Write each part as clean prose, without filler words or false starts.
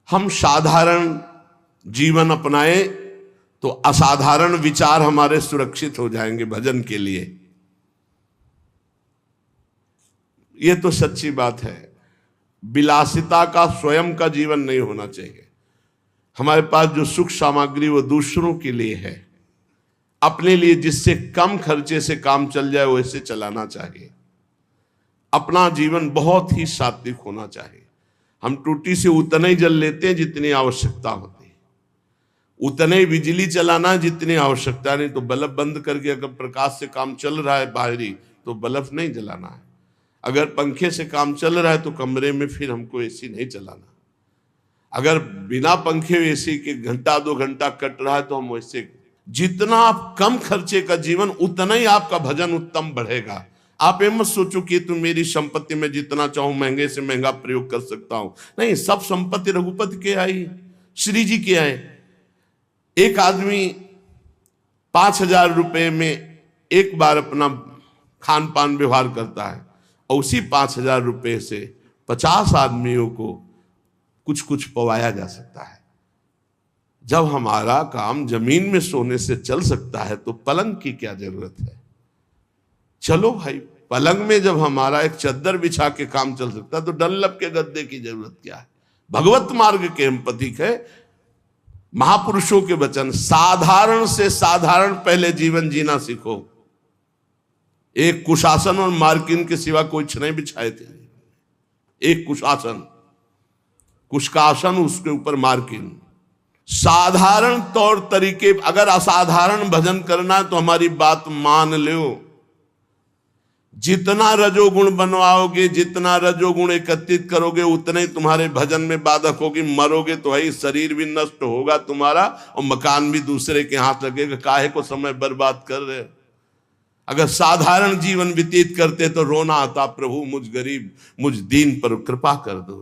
हम साधारण जीवन अपनाए तो असाधारण विचार हमारे सुरक्षित हो जाएंगे भजन के लिए। यह तो सच्ची बात है। विलासिता का स्वयं का जीवन नहीं होना चाहिए। हमारे पास जो सुख सामग्री वो दूसरों के लिए है, अपने लिए जिससे कम खर्चे से काम चल जाए वैसे चलाना चाहिए। अपना जीवन बहुत ही सात्विक होना चाहिए। हम टूटी से उतना ही जल लेते हैं जितनी आवश्यकता होती है, उतने ही बिजली चलाना जितनी आवश्यकता। नहीं तो बल्ब बंद करके अगर प्रकाश से काम चल रहा है बाहरी तो बल्ब नहीं जलाना है। अगर पंखे से काम चल रहा है तो कमरे में फिर हमको एसी नहीं चलाना। अगर बिना पंखे एसी के घंटा 2 घंटा कट रहा है तो हम वैसे, जितना आप कम खर्चे का जीवन उतना ही आपका भजन उत्तम बढ़ेगा। आप ये मत सोचो कि तुम मेरी संपत्ति में जितना चाहूं महंगे से महंगा प्रयोग कर सकता हूं। नहीं, सब संपत्ति रघुपति के आई, श्री जी के आए। एक आदमी 5,000 रुपए में एक बार अपना खान पान व्यवहार करता है और उसी 5,000 रुपए से 50 आदमियों को कुछ कुछ पवाया जा सकता है। जब हमारा काम जमीन में सोने से चल सकता है तो पलंग की क्या जरूरत है। चलो भाई, पलंग में जब हमारा एक चद्दर बिछा के काम चल सकता है तो डनलप के गद्दे की जरूरत क्या है। भगवत मार्ग के हम प्रतीक है। महापुरुषों के वचन, साधारण से साधारण पहले जीवन जीना सीखो। एक कुशासन और मार्किन के सिवा कोई नहीं बिछाए थे। एक कुशासन, कुश का आसन, उसके ऊपर मार्किन। साधारण तौर तरीके, अगर असाधारण भजन करना है तो हमारी बात मान लो। जितना रजोगुण बनवाओगे, जितना रजोगुण एकत्रित करोगे, उतने ही तुम्हारे भजन में बाधक होगी। मरोगे तो है, शरीर भी नष्ट होगा तुम्हारा और मकान भी दूसरे के हाथ लगेगा। काहे को समय बर्बाद कर रहे हो। अगर साधारण जीवन व्यतीत करते तो रोना आता, प्रभु मुझ गरीब, मुझ दीन पर कृपा कर दो।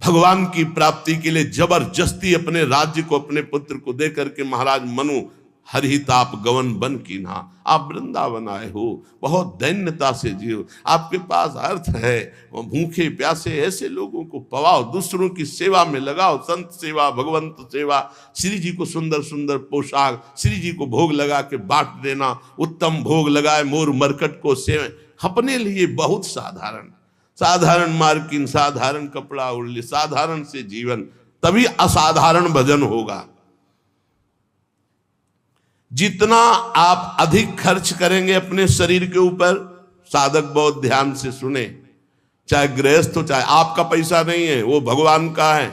भगवान की प्राप्ति के लिए जबरदस्ती अपने राज्य को अपने पुत्र को दे करके महाराज मनु हरिताप गवन बन कीन्हा। आप वृंदावन आए हो, बहुत दैन्यता से जियो। आपके पास अर्थ है, भूखे प्यासे ऐसे लोगों को पवाओ, दूसरों की सेवा में लगाओ। संत सेवा, भगवंत सेवा, श्री जी को सुंदर सुंदर पोशाक, श्री जी को भोग लगा के बांट देना। उत्तम भोग लगाए मोर मरकट को सेव। अपने लिए बहुत साधारण, साधारण मार्किन, साधारण कपड़ा उड़ली, साधारण से जीवन, तभी असाधारण भजन होगा। जितना आप अधिक खर्च करेंगे अपने शरीर के ऊपर, साधक बहुत ध्यान से सुने, चाहे गृहस्थ हो, चाहे आपका पैसा नहीं है, वो भगवान का है।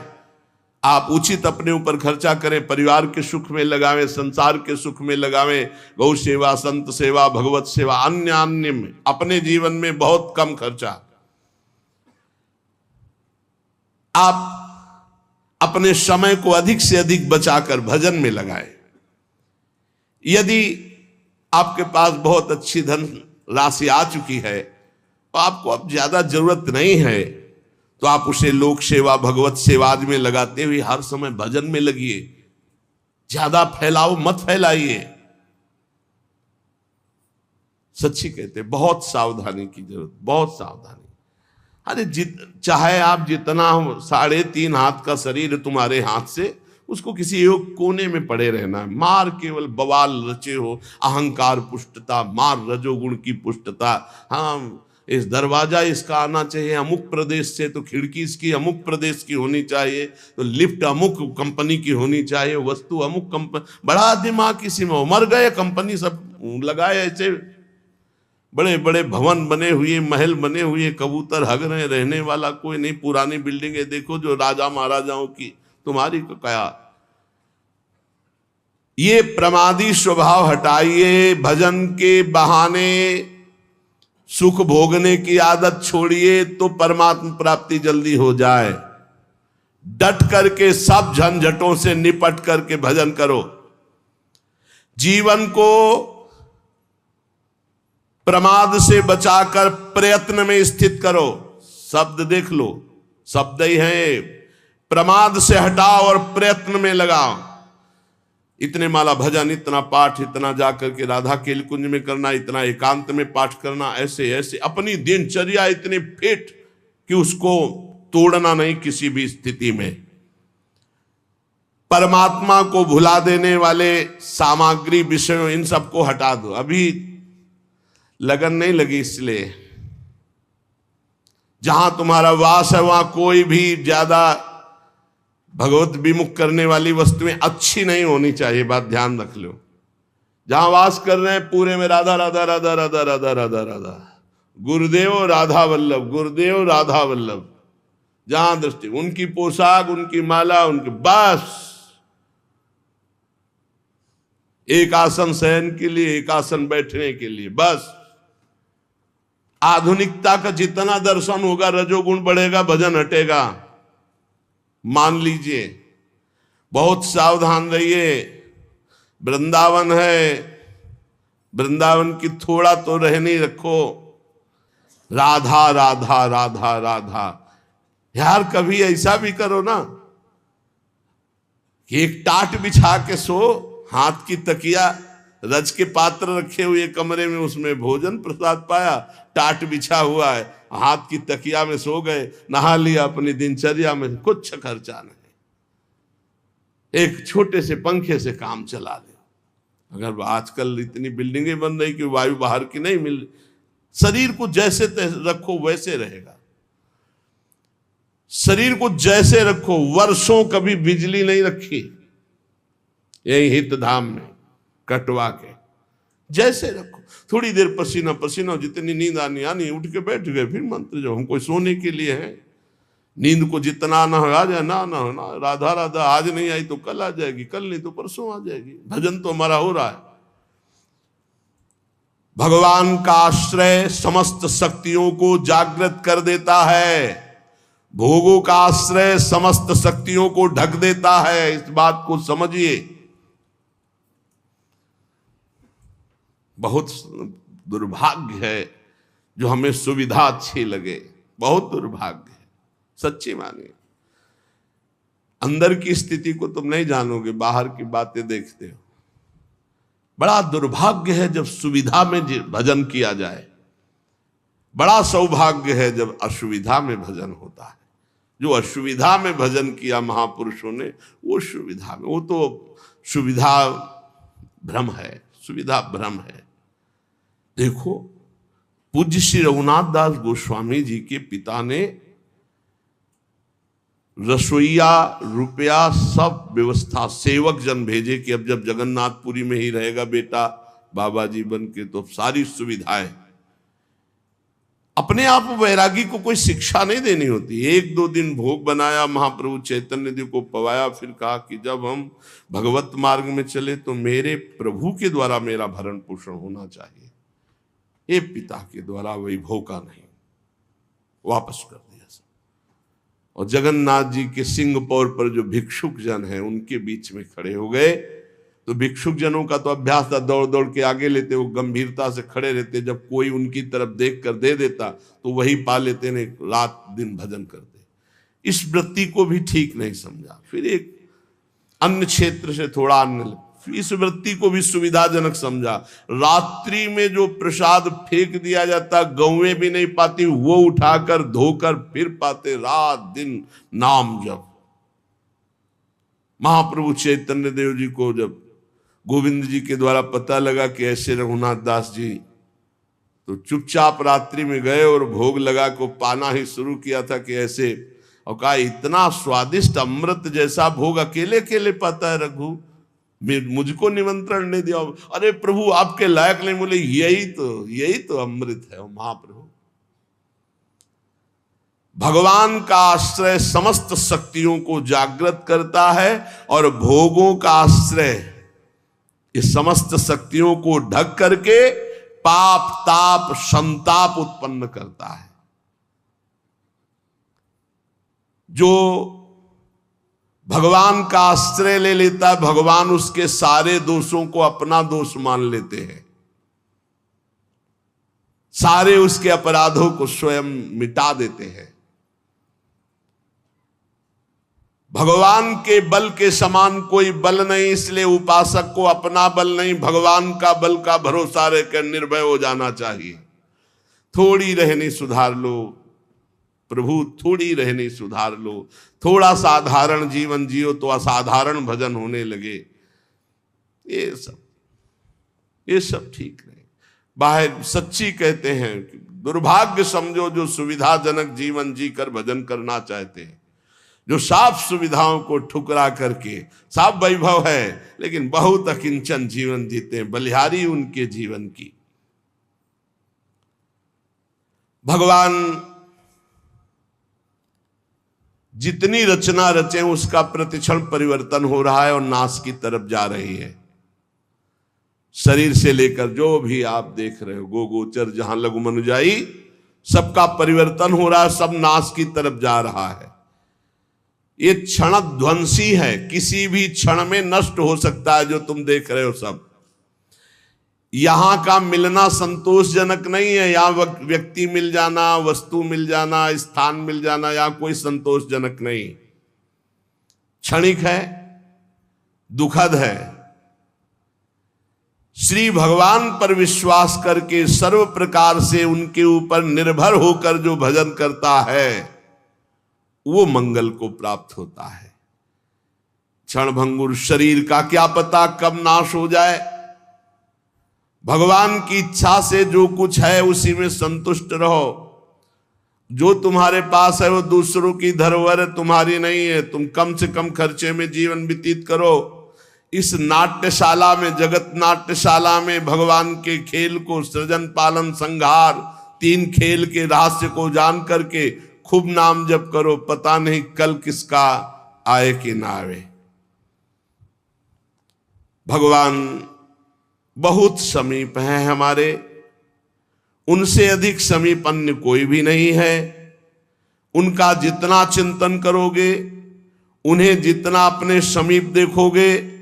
आप उचित अपने ऊपर खर्चा करें, परिवार के सुख में लगावें, संसार के सुख में लगावें, गौ सेवा, संत सेवा, भगवत सेवा, अन्य अन्य में। अपने जीवन में बहुत कम खर्चा। आप अपने समय को अधिक से अधिक बचाकर भजन में लगाएं। यदि आपके पास बहुत अच्छी धन राशि आ चुकी है तो आपको अब ज्यादा जरूरत नहीं है, तो आप उसे लोक सेवा, भगवत सेवा आदि में लगाते हुए हर समय भजन में लगिए। ज्यादा फैलाओ मत फैलाइए। सच्ची कहते, बहुत सावधानी की जरूरत, बहुत सावधानी। अरे चाहे आप जितना 3.5 हाथ का शरीर तुम्हारे हाथ से, उसको किसी एक कोने में पड़े रहना है। मार केवल बवाल रचे हो, अहंकार पुष्टता, मार रजोगुण की पुष्टता। हाँ, इस दरवाजा इसका आना चाहिए अमुक प्रदेश से, तो खिड़की इसकी अमुक प्रदेश की होनी चाहिए, तो लिफ्ट अमुक कंपनी की होनी चाहिए, वस्तु अमुक कंपनी। बड़ा दिमाग किसी में मर गए, कंपनी सब लगाए ऐसे बड़े बड़े भवन बने हुए, महल बने हुए, कबूतर हग रहे, रहने वाला कोई नहीं। पुरानी बिल्डिंगें देखो जो राजा महाराजाओं की, तुम्हारी को क्या। ये प्रमादी स्वभाव हटाइए। भजन के बहाने सुख भोगने की आदत छोड़िए तो परमात्मा प्राप्ति जल्दी हो जाए। डट करके सब झंझटों से निपट करके भजन करो। जीवन को प्रमाद से बचाकर प्रयत्न में स्थित करो। शब्द देख लो, शब्द ही है। प्रमाद से हटाओ और प्रयत्न में लगाओ। इतने माला भजन, इतना पाठ, इतना जाकर के राधा केल कुंज में करना, इतना एकांत में पाठ करना, ऐसे ऐसे अपनी दिनचर्या इतनी फिट कि उसको तोड़ना नहीं किसी भी स्थिति में। परमात्मा को भुला देने वाले सामग्री विषयों इन सबको हटा दो। अभी लगन नहीं लगी, इसलिए जहां तुम्हारा वास है वहां कोई भी ज्यादा भगवत विमुख करने वाली वस्तुएं अच्छी नहीं होनी चाहिए, बात ध्यान रख लो। जहां वास कर रहे हैं पूरे में राधा राधा राधा राधा राधा राधा राधा, गुरुदेव राधा वल्लभ, गुरुदेव राधा वल्लभ, जहां दृष्टि उनकी पोशाक, उनकी माला, उनके बस एक आसन शयन के लिए, एक आसन बैठने के लिए, बस। आधुनिकता का जितना दर्शन होगा रजोगुण बढ़ेगा, भजन हटेगा, मान लीजिए। बहुत सावधान रहिए। वृंदावन है, वृंदावन की थोड़ा तो रहनी रखो। राधा राधा राधा राधा, यार कभी ऐसा भी करो ना कि एक टाट बिछा के सो, हाथ की तकिया, रज के पात्र रखे हुए कमरे में, उसमें भोजन प्रसाद पाया, टाट बिछा हुआ है, हाथ की तकिया में सो गए, नहा लिया, अपनी दिनचर्या में कुछ खर्चा नहीं, एक छोटे से पंखे से काम चला ले। अगर आजकल इतनी बिल्डिंगें बन रही कि वायु बाहर की नहीं मिल रही, शरीर को जैसे रखो वैसे रहेगा। शरीर को जैसे रखो, वर्षों कभी बिजली नहीं रखी यही हित धाम में कटवा के, जैसे रखो। थोड़ी देर पसीना पसीना, जितनी नींद आनी आनी, उठ के बैठ गए, फिर मंत्र जो हमको सोने के लिए है। नींद को जितना ना आ जाए ना ना ना, राधा राधा आज नहीं आई तो कल आ जाएगी, कल नहीं तो परसों आ जाएगी, भजन तो हमारा हो रहा है। भगवान का आश्रय समस्त शक्तियों को जागृत कर देता है, भोगों का आश्रय समस्त शक्तियों को ढक देता है। इस बात को समझिए। बहुत दुर्भाग्य है जो हमें सुविधा अच्छी लगे, बहुत दुर्भाग्य है, सच्ची मानिए। अंदर की स्थिति को तुम नहीं जानोगे, बाहर की बातें देखते हो। बड़ा दुर्भाग्य है जब सुविधा में भजन किया जाए, बड़ा सौभाग्य है जब असुविधा में भजन होता है। जो असुविधा में भजन किया महापुरुषों ने, वो सुविधा में, वो तो सुविधा भ्रम है, सुविधा भ्रम है। देखो, पूज्य श्री रघुनाथ दास गोस्वामी जी के पिता ने रसोईया, रुपया, सब व्यवस्था, सेवक जन भेजे कि अब जब जगन्नाथपुरी में ही रहेगा बेटा बाबा जी बन के, तो सारी सुविधाएं। अपने आप वैरागी को कोई शिक्षा नहीं देनी होती। एक दो दिन भोग बनाया, महाप्रभु चैतन्य देव को पवाया, फिर कहा कि जब हम भगवत मार्ग में चले तो मेरे प्रभु के द्वारा मेरा भरण पोषण होना चाहिए, ये पिता के द्वारा वैभव का नहीं। वापस कर दिया सब। और जगन्नाथ जी के सिंहपौर पर जो भिक्षुक जन हैं उनके बीच में खड़े हो गए। तो भिक्षुक जनों का तो अभ्यास था, दौड़ दौड़ के आगे लेते, वो गंभीरता से खड़े रहते, जब कोई उनकी तरफ देख कर दे देता तो वही पा लेते ने, रात दिन भजन करते। इस वृत्ति को भी ठीक नहीं समझा। फिर एक अन्य क्षेत्र से थोड़ा अन्य, इस वृत्ति को भी सुविधाजनक समझा। रात्रि में जो प्रसाद फेंक दिया जाता, गौएं भी नहीं पाती, वो उठाकर धोकर फिर पाते, रात दिन नाम जप। महाप्रभु चैतन्य देव जी को जब गोविंद जी के द्वारा पता लगा कि ऐसे रघुनाथ दास जी, तो चुपचाप रात्रि में गए और भोग लगा को पाना ही शुरू किया था कि ऐसे, और कहा इतना स्वादिष्ट अमृत जैसा भोग अकेले अकेले पाता है रघु, मुझको निमंत्रण नहीं दिया। अरे प्रभु आपके लायक नहीं। बोले यही तो अमृत है महाप्रभु। भगवान का आश्रय समस्त शक्तियों को जागृत करता है और भोगों का आश्रय इस समस्त शक्तियों को ढक करके पाप ताप संताप उत्पन्न करता है। जो भगवान का आश्रय ले लेता है, भगवान उसके सारे दोषों को अपना दोष मान लेते हैं, सारे उसके अपराधों को स्वयं मिटा देते हैं। भगवान के बल के समान कोई बल नहीं, इसलिए उपासक को अपना बल नहीं, भगवान का बल का भरोसा रहकर निर्भय हो जाना चाहिए। थोड़ी रहनी सुधार लो, प्रभु थोड़ी रहनी सुधार लो, थोड़ा साधारण जीवन जियो तो असाधारण भजन होने लगे। ये सब ठीक नहीं। बाहर सच्ची कहते हैं कि दुर्भाग्य समझो जो सुविधाजनक जीवन जीकर भजन करना चाहते हैं, जो साफ सुविधाओं को ठुकरा करके, साफ वैभव है लेकिन बहुत अकिंचन जीवन जीते हैं, बलिहारी उनके जीवन की। भगवान जितनी रचना रचे उसका प्रतिक्षण परिवर्तन हो रहा है और नाश की तरफ जा रही है। शरीर से लेकर जो भी आप देख रहे हो, गोचर जहां लघु मनुजाई, सबका परिवर्तन हो रहा है, सब नाश की तरफ जा रहा है। ये क्षण ध्वंसी है, किसी भी क्षण में नष्ट हो सकता है। जो तुम देख रहे हो सब, यहां का मिलना संतोषजनक नहीं है। यहां व्यक्ति मिल जाना, वस्तु मिल जाना, स्थान मिल जाना, या कोई संतोषजनक नहीं, क्षणिक है, दुखद है। श्री भगवान पर विश्वास करके सर्व प्रकार से उनके ऊपर निर्भर होकर जो भजन करता है वो मंगल को प्राप्त होता है। क्षणभंगुर शरीर का क्या पता कब नाश हो जाए। भगवान की इच्छा से जो कुछ है उसी में संतुष्ट रहो। जो तुम्हारे पास है वो दूसरों की धरोहर है, तुम्हारी नहीं है। तुम कम से कम खर्चे में जीवन व्यतीत करो। इस नाट्यशाला में, जगत नाट्यशाला में भगवान के खेल को, सृजन पालन संहार, 3 खेल के रहस्य को जान करके खूब नाम जप करो। पता नहीं कल किसका आए कि ना आए। भगवान बहुत समीप है हमारे, उनसे अधिक समीप अन्य कोई भी नहीं है। उनका जितना चिंतन करोगे, उन्हें जितना अपने समीप देखोगे,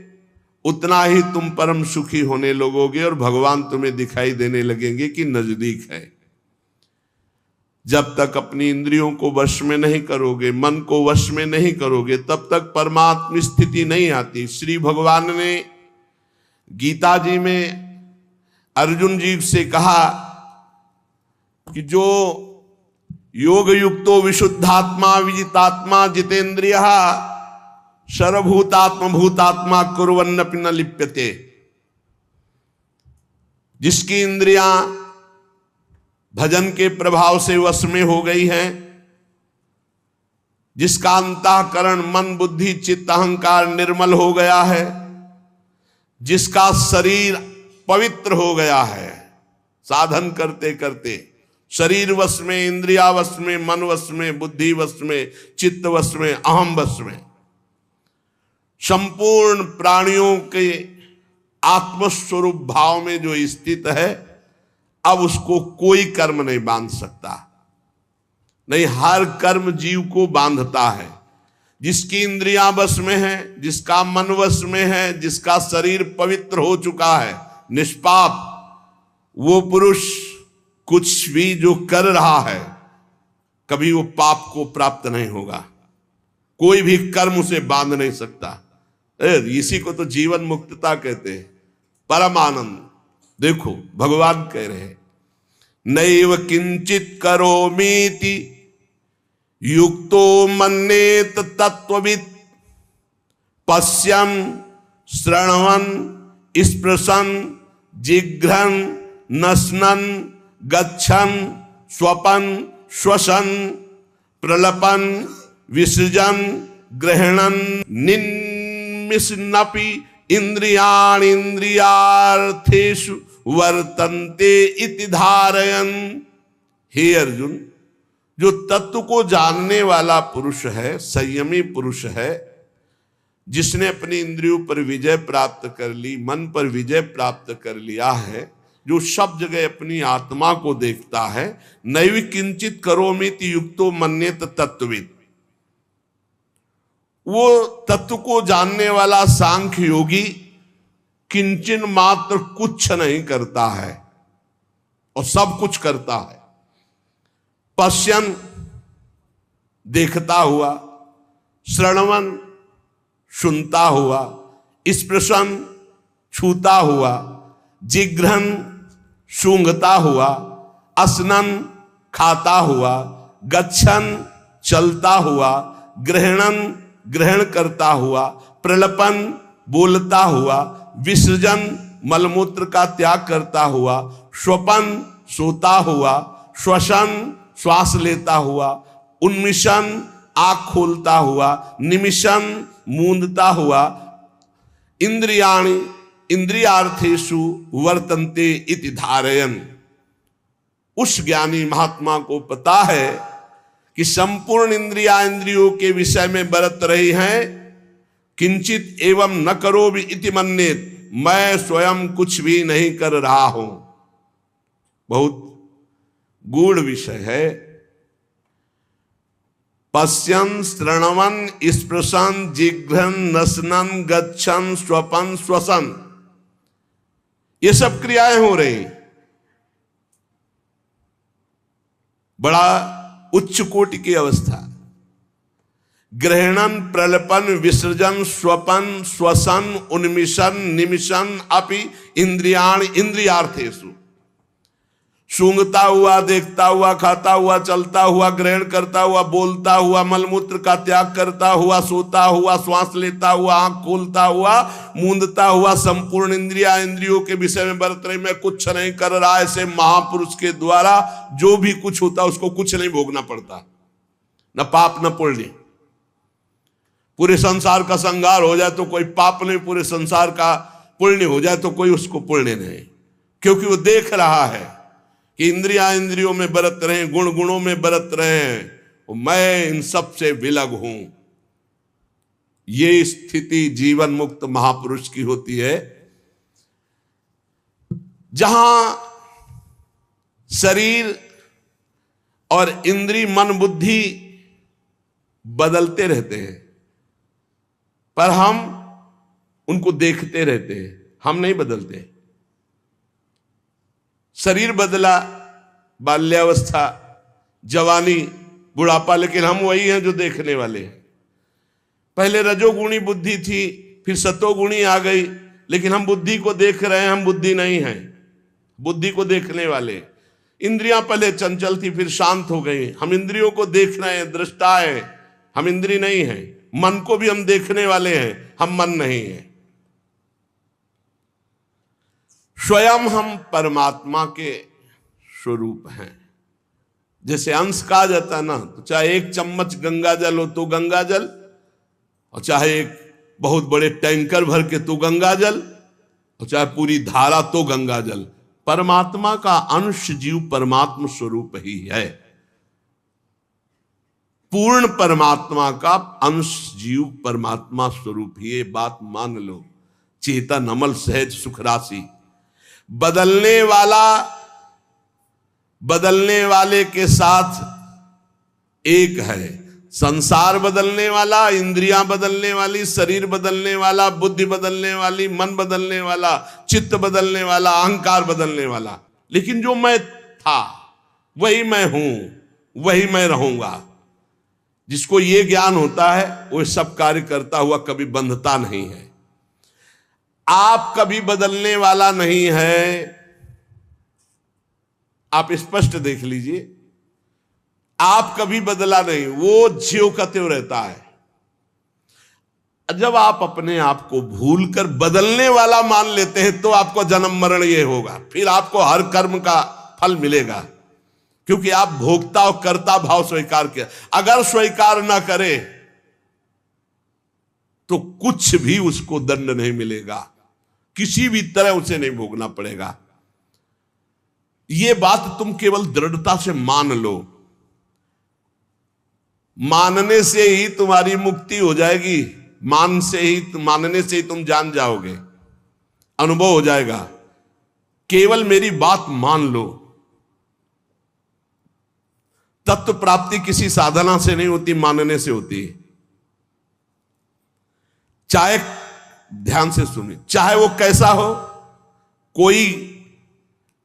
उतना ही तुम परम सुखी होने लगोगे और भगवान तुम्हें दिखाई देने लगेंगे कि नजदीक है। जब तक अपनी इंद्रियों को वश में नहीं करोगे, मन को वश में नहीं करोगे, तब तक परमात्म स्थिति नहीं आती। श्री भगवान ने गीता जी में अर्जुन जी से कहा कि जो योग युक्तो विशुद्धात्मा विजितात्मा जितेंद्रिय सर्वभूतात्म भूतात्मा कुर्वन्नपि न लिप्यते। जिसकी इंद्रियां भजन के प्रभाव से वश में हो गई हैं, जिसका अंतःकरण मन बुद्धि चित्त अहंकार निर्मल हो गया है, जिसका शरीर पवित्र हो गया है, साधन करते करते शरीर वश में, इंद्रिया वश में, मन वश में, बुद्धि वश में, चित्त वश में, अहम वश में, संपूर्ण प्राणियों के आत्मस्वरूप भाव में जो स्थित है, अब उसको कोई कर्म नहीं बांध सकता। नहीं, हर कर्म जीव को बांधता है। जिसकी इंद्रियां वश में है, जिसका मन वश में है, जिसका शरीर पवित्र हो चुका है, निष्पाप, वो पुरुष कुछ भी जो कर रहा है कभी वो पाप को प्राप्त नहीं होगा। कोई भी कर्म उसे बांध नहीं सकता। इसी को तो जीवन मुक्तता कहते हैं, परम आनंद। देखो भगवान कह रहे हैं, नैव किंचित करोमीति युक्तो मन्येत तत्त्ववित् पश्यन् श्रृण्वन् स्पृशन् जिघ्रन् नश्नन् गच्छन् स्वपन् श्वसन् प्रलपन् विसृजन् गृह्णन् निन्मिषन्नपि इंद्रियाणि इंद्रियार्थेषु वर्तन्ते इति धारयन्। हे अर्जुन, जो तत्व को जानने वाला पुरुष है, संयमी पुरुष है, जिसने अपनी इंद्रियों पर विजय प्राप्त कर ली, मन पर विजय प्राप्त कर लिया है, जो सब जगह अपनी आत्मा को देखता है, नैव किंचित करोमीति युक्तो मन्येत तत्त्ववित्, वो तत्व को जानने वाला सांख्य योगी किंचन मात्र कुछ नहीं करता है और सब कुछ करता है। पश्यन देखता हुआ, श्रवण सुनता हुआ, स्पृशन छूता हुआ, जिघ्रन सूंघता हुआ, असनन खाता हुआ, गच्छन चलता हुआ, ग्रहणन ग्रहण करता हुआ, प्रलपन बोलता हुआ, विसर्जन मलमूत्र का त्याग करता हुआ, स्वपन सोता हुआ, श्वसन श्वास लेता हुआ, उन्मिशन आंख खोलता हुआ, निमिशन मूंदता हुआ, इंद्रियाणि इंद्रियार्थेषु वर्तन्ते इति धारयन्। उस ज्ञानी महात्मा को पता है कि संपूर्ण इंद्रियों के विषय में बरत रही हैं, किंचित एवं न करो भी इति मन्येत, मैं स्वयं कुछ भी नहीं कर रहा हूं। बहुत गूढ़ विषय है। पश्यन श्रवण स्पृशन जिघ्रन नसनन गच्छन स्वपन श्वसन, ये सब क्रियाएं हो रही, बड़ा उच्च कोटि की अवस्था। ग्रहणन प्रलपन विसर्जन स्वपन श्वसन उन्मिशन निमिशन अपि इंद्रियाण इंद्रियार्थेषु, सूंघता हुआ, देखता हुआ, खाता हुआ, चलता हुआ, ग्रहण करता हुआ, बोलता हुआ, मलमूत्र का त्याग करता हुआ, सोता हुआ, श्वास लेता हुआ, आंख खोलता हुआ, मूंदता हुआ, संपूर्ण इंद्रियों के विषय में बरत रही, मैं कुछ नहीं कर रहा। ऐसे महापुरुष के द्वारा जो भी कुछ होता उसको कुछ नहीं भोगना पड़ता, न पाप न पुण्य। पूरे संसार का संहार हो जाए तो कोई पाप नहीं, पूरे संसार का पुण्य हो जाए तो कोई उसको पुण्य नहीं, क्योंकि वो देख रहा है कि इंद्रियों में बरत रहे, गुणों में बरत रहे हैं, मैं इन सब से विलग हूं। ये स्थिति जीवन मुक्त महापुरुष की होती है, जहां शरीर और इंद्रिय मन बुद्धि बदलते रहते हैं, पर हम उनको देखते रहते हैं, हम नहीं बदलते। शरीर बदला, बाल्यावस्था, जवानी, बुढ़ापा, लेकिन हम वही हैं जो देखने वाले हैं। पहले रजोगुणी बुद्धि थी, फिर सतोगुणी आ गई, लेकिन हम बुद्धि को देख रहे हैं, हम बुद्धि नहीं हैं, बुद्धि को देखने वाले। इंद्रियां पहले चंचल थी, फिर शांत हो गई, हम इंद्रियों को देख रहे हैं, दृष्टा है, हम इंद्रिय नहीं हैं। मन को भी हम देखने वाले हैं, हम मन नहीं हैं। स्वयं हम परमात्मा के स्वरूप हैं। जैसे अंश कहा जाता है ना, तो चाहे एक चम्मच गंगा जल हो तो गंगा जल, और चाहे एक बहुत बड़े टैंकर भर के तो गंगा जल, और चाहे पूरी धारा तो गंगा जल। परमात्मा का अंश जीव परमात्मा स्वरूप ही है। पूर्ण परमात्मा का अंश जीव परमात्मा स्वरूप ही, ये बात मान लो। चेतन अमल सहज सुख राशि, बदलने वाले के साथ एक है। संसार बदलने वाला, इंद्रियां बदलने वाली, शरीर बदलने वाला, बुद्धि बदलने वाली, मन बदलने वाला, चित्त बदलने वाला, अहंकार बदलने वाला, लेकिन जो मैं था वही मैं हूं, वही मैं रहूंगा। जिसको ये ज्ञान होता है वो सब कार्य करता हुआ कभी बंधता नहीं है। आप कभी बदलने वाला नहीं है, आप स्पष्ट देख लीजिए, आप कभी बदला नहीं, वो ज्यों का त्यों रहता है। जब आप अपने आप को भूलकर बदलने वाला मान लेते हैं तो आपको जन्म मरण ये होगा, फिर आपको हर कर्म का फल मिलेगा, क्योंकि आप भोक्ता और कर्ता भाव स्वीकार किया। अगर स्वीकार ना करे तो कुछ भी उसको दंड नहीं मिलेगा, किसी भी तरह उसे नहीं भोगना पड़ेगा। यह बात तुम केवल दृढ़ता से मान लो, मानने से ही तुम्हारी मुक्ति हो जाएगी, मानने से ही तुम जान जाओगे, अनुभव हो जाएगा। केवल मेरी बात मान लो। तत्व प्राप्ति किसी साधना से नहीं होती, मानने से होती है। चाहे ध्यान से सुनिए, चाहे वो कैसा हो, कोई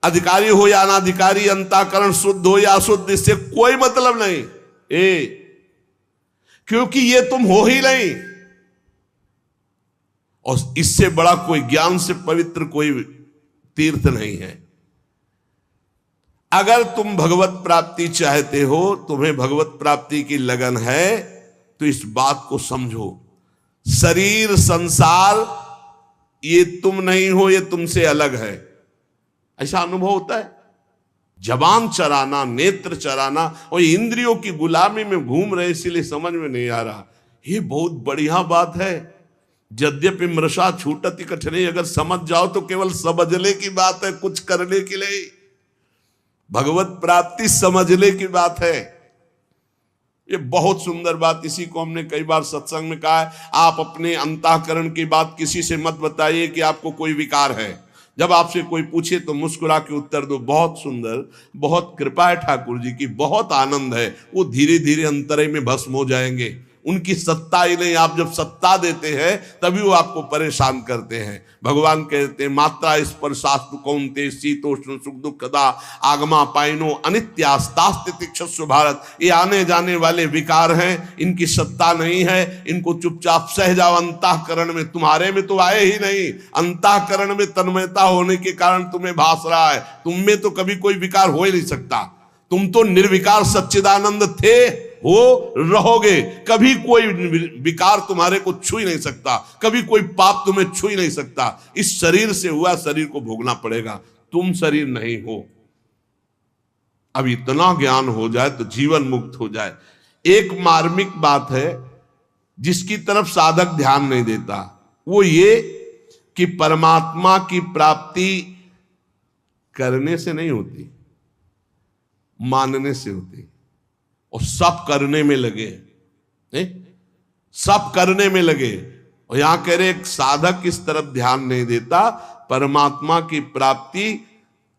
अधिकारी हो या अनाधिकारी, अंतःकरण शुद्ध हो या अशुद्ध, इससे कोई मतलब नहीं, क्योंकि ये तुम हो ही नहीं। और इससे बड़ा कोई ज्ञान से पवित्र कोई तीर्थ नहीं है। अगर तुम भगवत प्राप्ति चाहते हो, तुम्हें भगवत प्राप्ति की लगन है, तो इस बात को समझो, शरीर संसार ये तुम नहीं हो, ये तुमसे अलग है। ऐसा अनुभव होता है। जबान चराना, नेत्र चराना और इंद्रियों की गुलामी में घूम रहे, इसीलिए समझ में नहीं आ रहा। ये बहुत बढ़िया बात है। यद्यपि मृषा छूटति कठिनाई, अगर समझ जाओ तो केवल समझने की बात है, कुछ करने की नहीं। भगवत प्राप्ति समझने की बात है। ये बहुत सुंदर बात, इसी को हमने कई बार सत्संग में कहा है। आप अपने अंतःकरण की बात किसी से मत बताइए कि आपको कोई विकार है। जब आपसे कोई पूछे तो मुस्कुरा के उत्तर दो, बहुत सुंदर, बहुत कृपा है ठाकुर जी की, बहुत आनंद है। वो धीरे धीरे अंतरे में भस्म हो जाएंगे। उनकी सत्ता ही नहीं, आप जब सत्ता देते हैं तभी वो आपको परेशान करते हैं। भगवान कहते हैं मात्रा स्पर्शास्तु कौन्तेय शीतोष्ण सुख दुखदा आगमा पाइनो अनित्यास्तास्तितिक्षस्व भारत। ये आने जाने वाले विकार हैं, इनकी सत्ता नहीं है। इनको चुपचाप सह जाओ। अंतःकरण में, तुम्हारे में तो आए ही नहीं, अंतःकरण में तन्मयता होने के कारण तुम्हें भास रहा है। तुम में तो कभी कोई विकार हो ही नहीं सकता। तुम तो निर्विकार सच्चिदानंद थे, हो, रहोगे। कभी कोई विकार तुम्हारे को छू ही नहीं सकता, कभी कोई पाप तुम्हें छू ही नहीं सकता। इस शरीर से हुआ, शरीर को भोगना पड़ेगा। तुम शरीर नहीं हो। अब इतना ज्ञान हो जाए तो जीवन मुक्त हो जाए। एक मार्मिक बात है जिसकी तरफ साधक ध्यान नहीं देता, वो ये कि परमात्मा की प्राप्ति करने से नहीं होती, मानने से होती। और सब करने में लगे, नहीं? सब करने में लगे। और यहां कह रहे एक साधक इस तरफ ध्यान नहीं देता। परमात्मा की प्राप्ति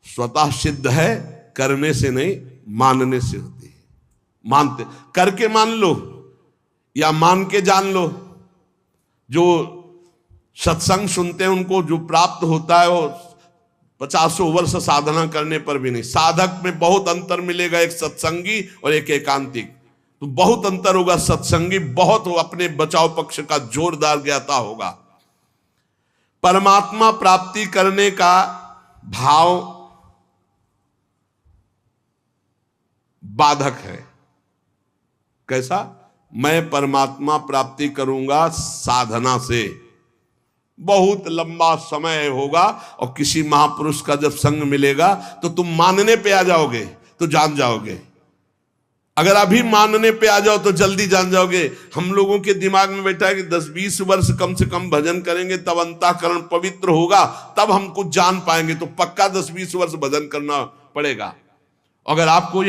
स्वतः सिद्ध है, करने से नहीं, मानने से होती है। मानते, करके मान लो या मान के जान लो। जो सत्संग सुनते हैं उनको जो प्राप्त होता है वो 50 वर्ष साधना करने पर भी नहीं। साधक में बहुत अंतर मिलेगा, एक सत्संगी और एक एकांतिक। तो बहुत अंतर होगा। सत्संगी बहुत हो, अपने बचाव पक्ष का जोरदार ज्ञाता होगा। परमात्मा प्राप्ति करने का भाव बाधक है। कैसा? मैं परमात्मा प्राप्ति करूंगा साधना से, बहुत लंबा समय होगा। और किसी महापुरुष का जब संग मिलेगा तो तुम मानने पे आ जाओगे, तो जान जाओगे। अगर अभी मानने पे आ जाओ तो जल्दी जान जाओगे। हम लोगों के दिमाग में बैठा है कि 10-20 वर्ष कम से कम भजन करेंगे तब अंतःकरण पवित्र होगा, तब हम कुछ जान पाएंगे। तो पक्का 10-20 वर्ष भजन करना पड़ेगा। अगर आपको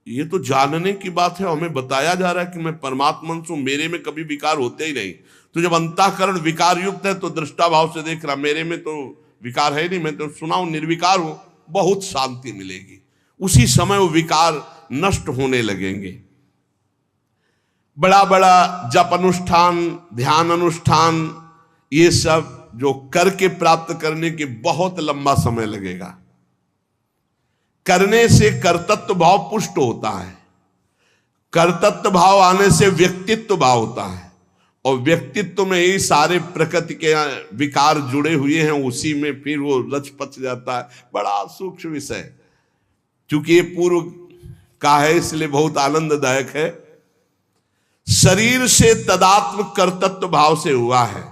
ये तो जानने की बात है, हमें बताया जा रहा है कि मैं परमात्मा हूं, मेरे में कभी विकार होते ही नहीं। तो जब अंतःकरण विकार युक्त है तो दृष्टा भाव से देख रहा, मेरे में तो विकार है नहीं, मैं तो सुना हूं, निर्विकार हूं, बहुत शांति मिलेगी। उसी समय वो विकार नष्ट होने लगेंगे। बड़ा बड़ा जप अनुष्ठान, ध्यान अनुष्ठान, ये सब जो करके प्राप्त करने के बहुत लंबा समय लगेगा। करने से कर्तृत्व भाव पुष्ट होता है, कर्तृत्व भाव आने से व्यक्तित्व भाव होता है, और व्यक्तित्व में ही सारे प्रकृति के विकार जुड़े हुए हैं, उसी में फिर वो रच पच जाता है। बड़ा सूक्ष्म विषय, क्योंकि ये पूर्व का है इसलिए बहुत आनंददायक है। शरीर से तदात्म कर्तृत्व भाव से हुआ है।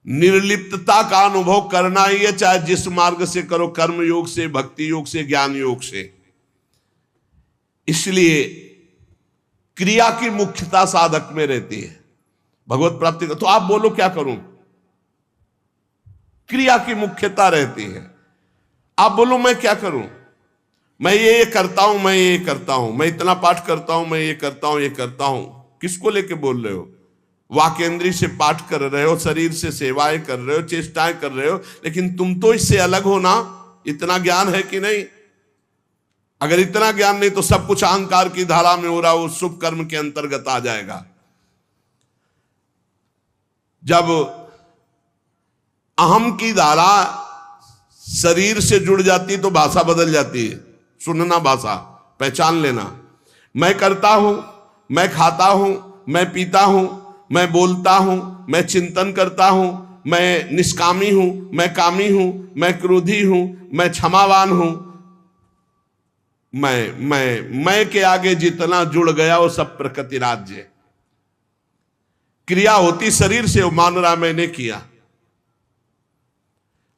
निर्लिप्तता का अनुभव करना ही है, चाहे जिस मार्ग से करो, कर्म योग से, भक्ति योग से, ज्ञान योग से। इसलिए क्रिया की मुख्यता साधक में रहती है भगवत प्राप्ति का। तो आप बोलो क्या करूं? क्रिया की मुख्यता रहती है। आप बोलो मैं क्या करूं? मैं ये करता हूं, मैं ये करता हूं, मैं इतना पाठ करता हूं, मैं ये करता हूं, ये करता हूं। किसको लेके बोल रहे हो? वाक्येंद्री से पाठ कर रहे हो, शरीर से सेवाएं कर रहे हो, चेष्टाएं कर रहे हो, लेकिन तुम तो इससे अलग हो ना। इतना ज्ञान है कि नहीं? अगर इतना ज्ञान नहीं तो सब कुछ अहंकार की धारा में हो रहा, वो शुभ कर्म के अंतर्गत आ जाएगा। जब अहम की धारा शरीर से जुड़ जाती तो भाषा बदल जाती है। सुनना भाषा, पहचान लेना। मैं करता हूं, मैं खाता हूं, मैं पीता हूं, मैं बोलता हूं, मैं चिंतन करता हूं, मैं निष्कामी हूं, मैं कामी हूं, मैं क्रोधी हूं, मैं क्षमावान हूं। मैं के आगे जितना जुड़ गया वो सब प्रकृति राज्य। क्रिया होती शरीर से, वो मान रहा मैंने किया।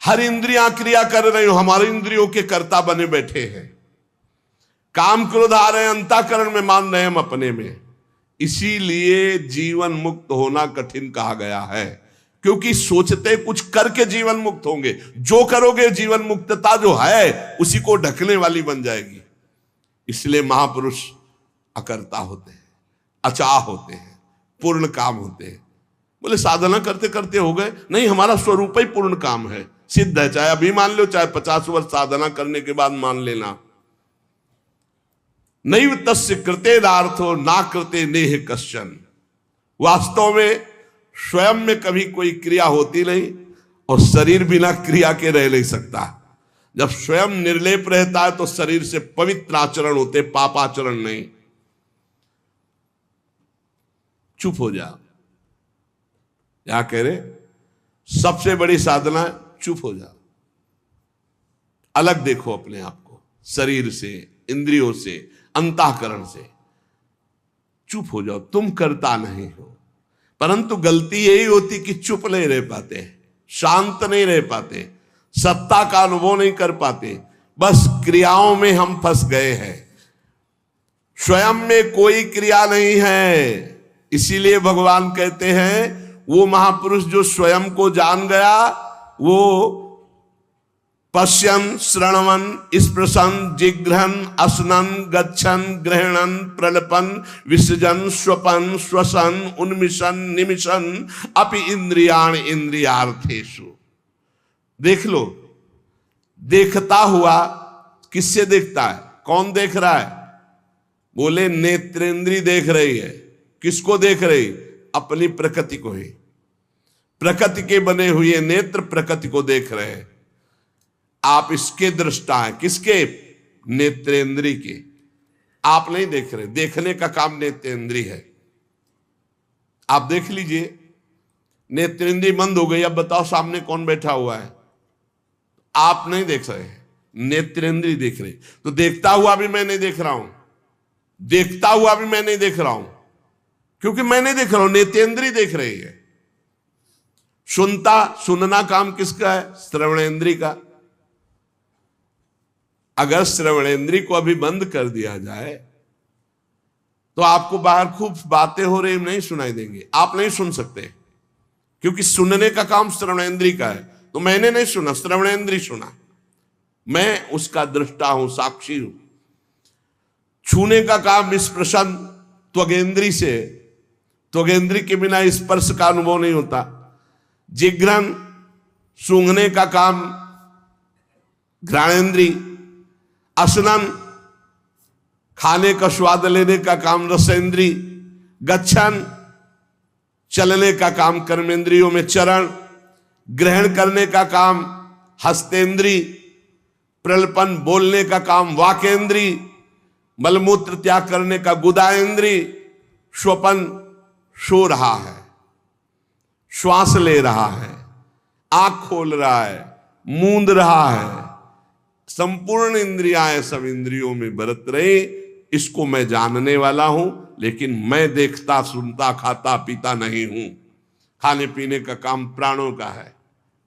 हर इंद्रियां क्रिया कर रही हो, हमारे इंद्रियों के कर्ता बने बैठे हैं। काम क्रोध आ रहे हैं, अंतःकरण में मान रहे हैं हम अपने में। इसीलिए जीवन मुक्त होना कठिन कहा गया है, क्योंकि सोचते कुछ करके जीवन मुक्त होंगे। जो करोगे जीवन मुक्तता जो है उसी को ढकने वाली बन जाएगी। इसलिए महापुरुष अकर्ता होते हैं, अचाह होते हैं, पूर्ण काम होते हैं। बोले साधना करते करते हो गए, नहीं, हमारा स्वरूप ही पूर्ण काम है, सिद्ध है। चाहे अभी मान लो, चाहे 50 वर्ष साधना करने के बाद मान लेना। नैव तस्य कृतेदार्थो ना कृते नेह कश्चन। वास्तव में स्वयं में कभी कोई क्रिया होती नहीं, और शरीर बिना क्रिया के रह नहीं सकता। जब स्वयं निर्लेप रहता है तो शरीर से पवित्र आचरण होते, पापाचरण नहीं। चुप हो जा, क्या कह रहे, सबसे बड़ी साधना चुप हो जा। अलग देखो अपने आप को, शरीर से, इंद्रियों से, अंतःकरण से। चुप हो जाओ, तुम करता नहीं हो। परंतु गलती यही होती कि चुप नहीं रह पाते, शांत नहीं रह पाते, सत्ता का अनुभव नहीं कर पाते। बस क्रियाओं में हम फंस गए हैं, स्वयं में कोई क्रिया नहीं है। इसीलिए भगवान कहते हैं वो महापुरुष जो स्वयं को जान गया, वो पश्यन, श्रणवन, स्पृशन, जिघ्रन, असनन, गच्छन, ग्रहणन, प्रलपन, विसर्जन, स्वपन, श्वसन, उन्मिशन, निमिशन अपि इंद्रियाण इंद्रियार्थेषु। देख लो, देखता हुआ किससे देखता है, कौन देख रहा है? बोले नेत्रेंद्री देख रही है। किसको देख रही? अपनी प्रकृति को ही। प्रकृति के बने हुए नेत्र प्रकृति को देख रहे हैं। आप इसके दृष्टा हैं, किसके? नेत्रेंद्री के। आप नहीं देख रहे, देखने का काम नेत्रेंद्री है। आप देख लीजिए, नेत्रेंद्री बंद हो गई, अब बताओ सामने कौन बैठा हुआ है? आप नहीं देख रहे, नेत्रेंद्री देख रही। तो देखता हुआ भी मैं नहीं देख रहा हूं, देखता हुआ भी मैं नहीं देख रहा हूं, क्योंकि मैं नहीं देख रहा हूं, नेत्रेंद्री देख रही है। सुनना काम किसका है? श्रवणेंद्री का। अगर श्रवणेंद्री को अभी बंद कर दिया जाए तो आपको बाहर खूब बातें हो रही नहीं सुनाई देंगी, आप नहीं सुन सकते, क्योंकि सुनने का काम श्रवणेंद्री का है। तो मैंने नहीं सुना, श्रवणेंद्री सुना, मैं उसका दृष्टा हूं, साक्षी हूं। छूने का काम स्पर्शन त्वगेंद्री से, त्वगेंद्री के बिना स्पर्श का अनुभव नहीं होता। जिघ्रन, सूंघने का काम घ्राणेंद्री। असनन, खाने का स्वाद लेने का काम रसेंद्री। गच्छन, चलने का काम कर्मेंद्रियों में चरण। ग्रहण करने का काम हस्तेंद्री। प्रलपन, बोलने का काम वाकेंद्री। मलमूत्र त्याग करने का गुदाएंद्री। स्वपन, सो रहा है, श्वास ले रहा है, आंख खोल रहा है, मूंद रहा है, संपूर्ण इंद्रियां सब इंद्रियों में बरत रहे। इसको मैं जानने वाला हूं, लेकिन मैं देखता, सुनता, खाता, पीता नहीं हूं। खाने पीने का काम प्राणों का है,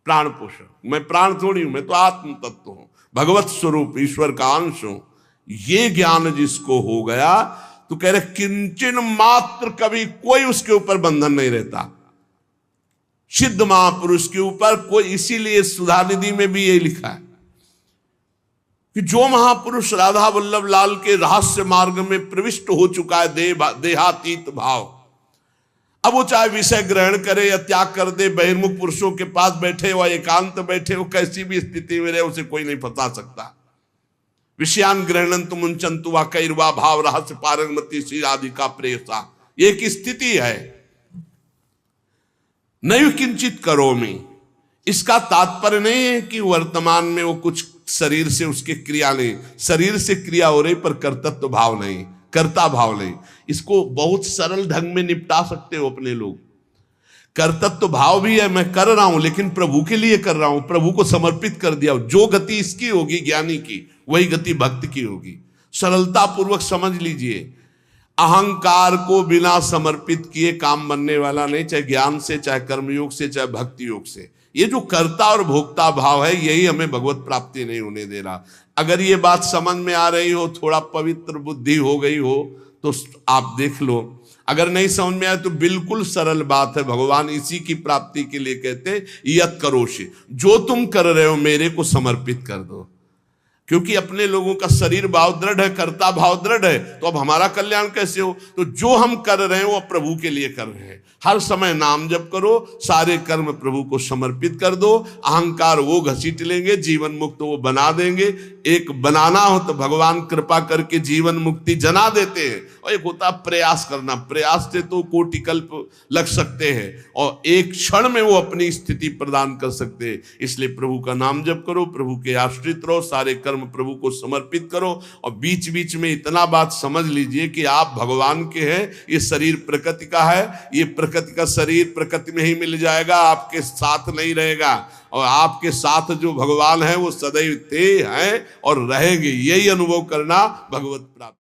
प्राण पोषण। मैं प्राण थोड़ी हूं, मैं तो आत्म तत्व हूं, भगवत स्वरूप, ईश्वर का अंश हूं। ये ज्ञान जिसको हो गया तो कह रहे किंचन मात्र कभी कोई उसके ऊपर बंधन नहीं रहता, सिद्ध महापुरुष के ऊपर कोई। इसीलिए सुधानिधि में भी ये लिखा है कि जो महापुरुष राधा वल्लभ लाल के रहस्य मार्ग में प्रविष्ट हो चुका है, देहातीत भाव, अब वो चाहे विषय ग्रहण करे या त्याग कर दे, बहिर्मुख पुरुषों के पास बैठे हो, एकांत बैठे हो, कैसी भी स्थिति में रहे, उसे कोई नहीं फंसा सकता। विषयान ग्रहणंतु मुंचंतु वा कैर्वा भाव रहस्य पारंगमति श्री राधिका प्रेसा, ये एक स्थिति है। नैव किंचित करोमि, इसका तात्पर्य नहीं है कि वर्तमान में वो कुछ शरीर से उसके क्रिया नहीं, शरीर से क्रिया हो रही पर कर्तृत्व भाव नहीं, कर्ता भाव नहीं। इसको बहुत सरल ढंग में निपटा सकते हो अपने लोग। कर्तृत्व भाव भी है, मैं कर रहा हूं लेकिन प्रभु के लिए कर रहा हूं, प्रभु को समर्पित कर दिया। जो गति इसकी होगी ज्ञानी की, वही गति भक्त की होगी। सरलता पूर्वक समझ लीजिए, अहंकार को बिना समर्पित किए काम बनने वाला नहीं, चाहे ज्ञान से, चाहे कर्मयोग से, चाहे भक्ति योग से। ये जो कर्ता और भोक्ता भाव है, यही हमें भगवत प्राप्ति नहीं होने दे रहा। अगर ये बात समझ में आ रही हो, थोड़ा पवित्र बुद्धि हो गई हो, तो आप देख लो। अगर नहीं समझ में आए तो बिल्कुल सरल बात है, भगवान इसी की प्राप्ति के लिए कहते यत करोषि, जो तुम कर रहे हो मेरे को समर्पित कर दो। क्योंकि अपने लोगों का शरीर भाव दृढ़ है, कर्ता भाव दृढ़ है, तो अब हमारा कल्याण कैसे हो? तो जो हम कर रहे हैं वो प्रभु के लिए कर रहे हैं। हर समय नाम जप करो, सारे कर्म प्रभु को समर्पित कर दो। अहंकार वो घसीट लेंगे, जीवन मुक्त वो बना देंगे। एक बनाना हो तो भगवान कृपा करके जीवन मुक्ति जना देते हैं, और एक होता प्रयास करना। प्रयास से तो कोटि कल्प लग सकते हैं, और एक क्षण में वो अपनी स्थिति प्रदान कर सकते हैं। इसलिए प्रभु का नाम जप करो, प्रभु के आश्रित रहो, सारे कर्म प्रभु को समर्पित करो। और बीच बीच में इतना बात समझ लीजिए कि आप भगवान के हैं, ये शरीर प्रकृति का है, ये प्रकृति का शरीर प्रकृति में ही मिल जाएगा, आपके साथ नहीं रहेगा। और आपके साथ जो भगवान है वो सदैव थे, हैं और रहेंगे। यही अनुभव करना भगवत प्राप्ति।